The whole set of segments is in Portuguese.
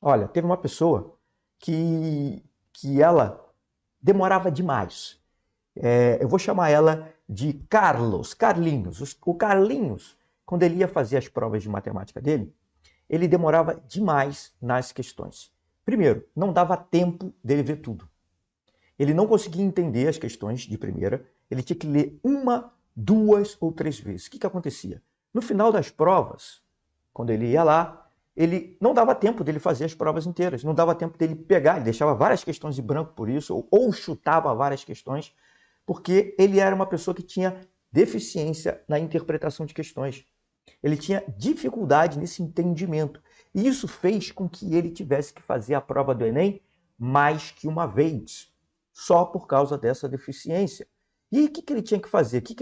Olha, teve uma pessoa que ela demorava demais. Eu vou chamar ela de Carlinhos. O Carlinhos, quando ele ia fazer as provas de matemática dele, ele demorava demais nas questões. Primeiro, não dava tempo dele ver tudo. Ele não conseguia entender as questões de primeira, ele tinha que ler uma, duas ou três vezes. O que acontecia? No final das provas, quando ele ia lá, ele não dava tempo dele fazer as provas inteiras, não dava tempo dele pegar, ele deixava várias questões em branco por isso, ou chutava várias questões, porque ele era uma pessoa que tinha deficiência na interpretação de questões. Ele tinha dificuldade nesse entendimento. E isso fez com que ele tivesse que fazer a prova do Enem mais que uma vez, só por causa dessa deficiência. E aí, o que ele tinha que fazer? O que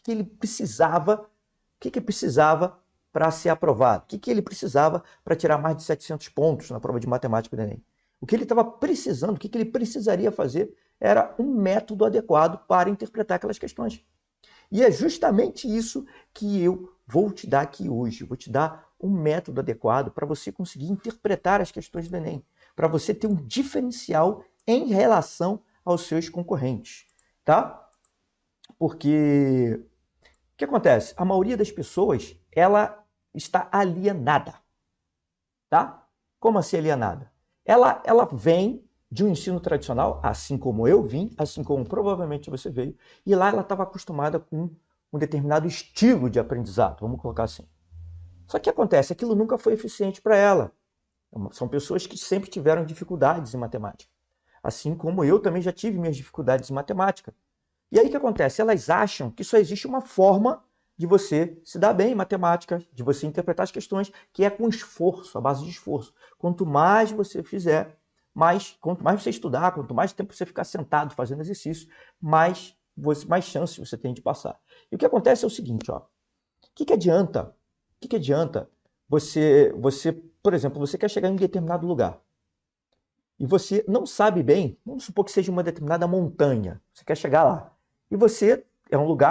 ele precisava? O que precisava para ser aprovado? O que ele precisava para tirar mais de 700 pontos na prova de matemática do Enem? O que ele estava precisando, o que ele precisaria fazer era um método adequado para interpretar aquelas questões. E é justamente isso que eu vou te dar aqui hoje. Eu vou te dar um método adequado para você conseguir interpretar as questões do Enem, para você ter um diferencial em relação aos seus concorrentes, tá? Porque o que acontece? A maioria das pessoas, ela está alienada, tá? Como assim alienada? Ela vem de um ensino tradicional, assim como eu vim, assim como provavelmente você veio, e lá ela estava acostumada com um determinado estilo de aprendizado, vamos colocar assim. Só que acontece, aquilo nunca foi eficiente para ela. São pessoas que sempre tiveram dificuldades em matemática. Assim como eu também já tive minhas dificuldades em matemática. E aí o que acontece? Elas acham que só existe uma forma de você se dar bem em matemática, de você interpretar as questões, que é com esforço, a base de esforço. Quanto mais você fizer, quanto mais você estudar, quanto mais tempo você ficar sentado fazendo exercício, mais chance você tem de passar. E o que acontece é o seguinte, ó. O que adianta? O que adianta você, por exemplo, você quer chegar em um determinado lugar e você não sabe bem, vamos supor que seja uma determinada montanha, você quer chegar lá, e você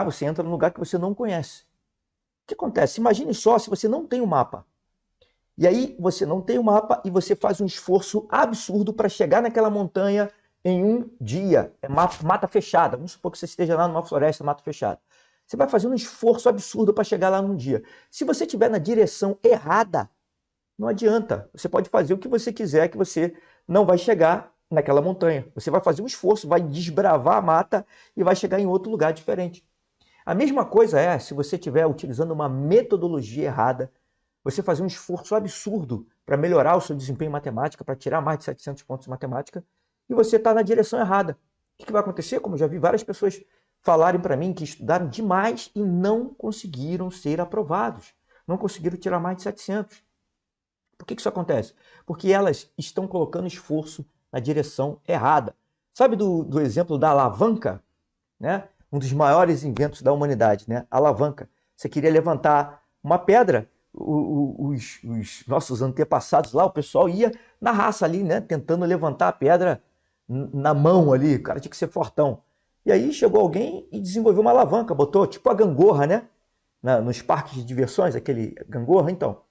você entra num lugar que você não conhece. O que acontece? Imagine só se você não tem um mapa. E aí você não tem um mapa e você faz um esforço absurdo para chegar naquela montanha em um dia. É mata fechada. Vamos supor que você esteja lá numa floresta, mata fechada. Você vai fazer um esforço absurdo para chegar lá num dia. Se você estiver na direção errada, não adianta. Você pode fazer o que você quiser, que você não vai chegar naquela montanha. Você vai fazer um esforço, vai desbravar a mata e vai chegar em outro lugar diferente. A mesma coisa é se você estiver utilizando uma metodologia errada, você fazer um esforço absurdo para melhorar o seu desempenho em matemática, para tirar mais de 700 pontos em matemática, e você está na direção errada. O que vai acontecer? Como eu já vi várias pessoas falarem para mim que estudaram demais e não conseguiram ser aprovados. Não conseguiram tirar mais de 700. Por que isso acontece? Porque elas estão colocando esforço na direção errada. Sabe do exemplo da alavanca? Né? Um dos maiores inventos da humanidade, né? A alavanca. Você queria levantar uma pedra, os nossos antepassados lá, o pessoal ia na raça ali, né? Tentando levantar a pedra na mão ali, o cara tinha que ser fortão. E aí chegou alguém e desenvolveu uma alavanca, botou tipo a gangorra, né? Nos parques de diversões, aquele gangorra, então.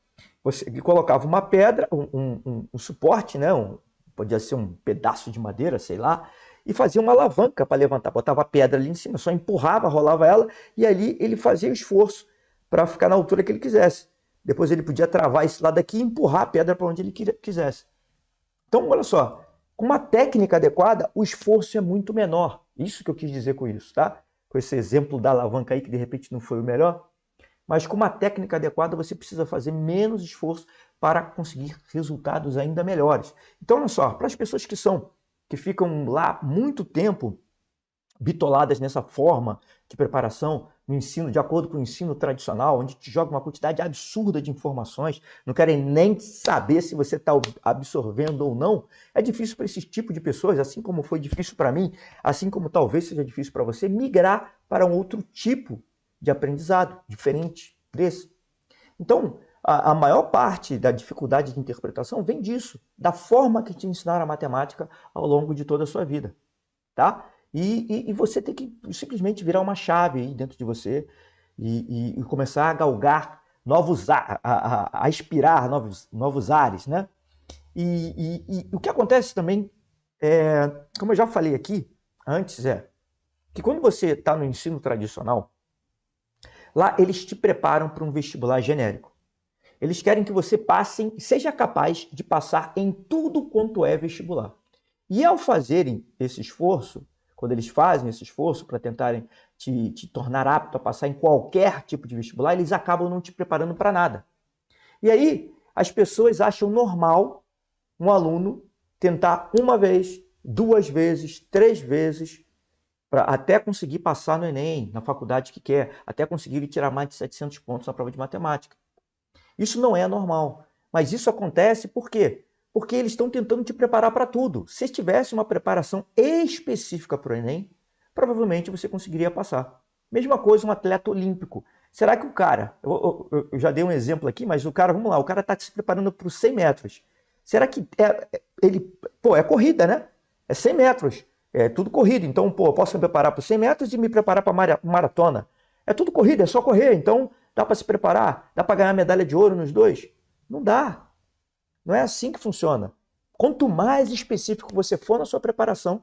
Você colocava uma pedra, um suporte, né? Podia ser um pedaço de madeira, sei lá, e fazia uma alavanca para levantar. Botava a pedra ali em cima, só empurrava, rolava ela, e ali ele fazia o esforço para ficar na altura que ele quisesse. Depois ele podia travar esse lado aqui e empurrar a pedra para onde ele quisesse. Então, olha só, com uma técnica adequada, o esforço é muito menor. Isso que eu quis dizer com isso, tá? Com esse exemplo da alavanca aí, que de repente não foi o melhor. Mas com uma técnica adequada, você precisa fazer menos esforço para conseguir resultados ainda melhores. Então, olha só, para as pessoas que ficam lá muito tempo bitoladas nessa forma de preparação no ensino, de acordo com o ensino tradicional, onde te joga uma quantidade absurda de informações, não querem nem saber se você está absorvendo ou não, é difícil para esse tipo de pessoas, assim como foi difícil para mim, assim como talvez seja difícil para você, migrar para um outro tipo de aprendizado, diferente desse. Então, a maior parte da dificuldade de interpretação vem disso, da forma que te ensinaram a matemática ao longo de toda a sua vida, tá? E você tem que simplesmente virar uma chave aí dentro de você e começar a galgar novos, a aspirar novos ares, né? E o que acontece também, como eu já falei aqui antes, é que quando você está no ensino tradicional, lá eles te preparam para um vestibular genérico. Eles querem que você passe, seja capaz de passar em tudo quanto é vestibular. E ao fazerem esse esforço, quando eles fazem esse esforço para tentarem te tornar apto a passar em qualquer tipo de vestibular, eles acabam não te preparando para nada. E aí as pessoas acham normal um aluno tentar uma vez, duas vezes, três vezes, até conseguir passar no Enem, na faculdade que quer, até conseguir tirar mais de 700 pontos na prova de matemática. Isso não é normal. Mas isso acontece por quê? Porque eles estão tentando te preparar para tudo. Se tivesse uma preparação específica para o Enem, provavelmente você conseguiria passar. Mesma coisa um atleta olímpico. Será que o cara, eu já dei um exemplo aqui, mas o cara, vamos lá, o cara está se preparando para os 100 metros. Será que é corrida, né? É 100 metros, é tudo corrida. Então, eu posso me preparar para os 100 metros e me preparar para maratona. É tudo corrida, é só correr. Então, dá para se preparar? Dá para ganhar medalha de ouro nos dois? Não dá. Não é assim que funciona. Quanto mais específico você for na sua preparação,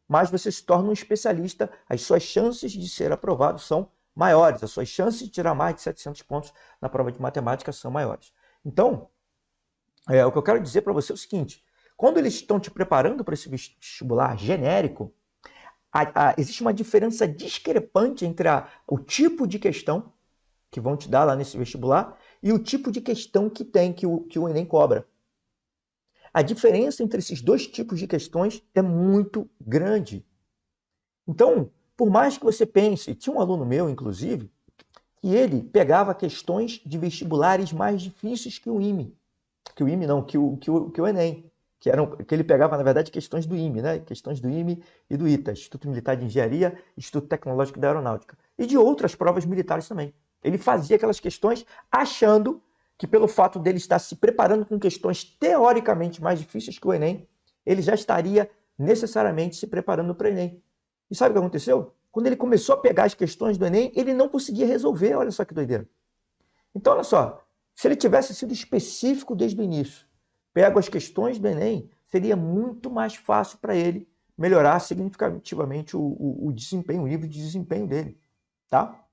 mais você se torna um especialista, as suas chances de ser aprovado são maiores, as suas chances de tirar mais de 700 pontos na prova de matemática são maiores. Então, o que eu quero dizer para você é o seguinte, quando eles estão te preparando para esse vestibular genérico, existe uma diferença discrepante entre o tipo de questão que vão te dar lá nesse vestibular e o tipo de questão que tem, que o Enem cobra. A diferença entre esses dois tipos de questões é muito grande. Então, por mais que você pense, tinha um aluno meu, inclusive, que ele pegava questões de vestibulares mais difíceis que o IME. Que o IME não, que o Enem. Que ele pegava, na verdade, questões do IME, né? Questões do IME e do ITA, Instituto Militar de Engenharia, Instituto Tecnológico da Aeronáutica. E de outras provas militares também. Ele fazia aquelas questões achando que pelo fato dele estar se preparando com questões teoricamente mais difíceis que o Enem, ele já estaria necessariamente se preparando para o Enem. E sabe o que aconteceu? Quando ele começou a pegar as questões do Enem, ele não conseguia resolver, olha só que doideira. Então, olha só, se ele tivesse sido específico desde o início, pego as questões do Enem, seria muito mais fácil para ele melhorar significativamente o desempenho, o nível de desempenho dele, tá?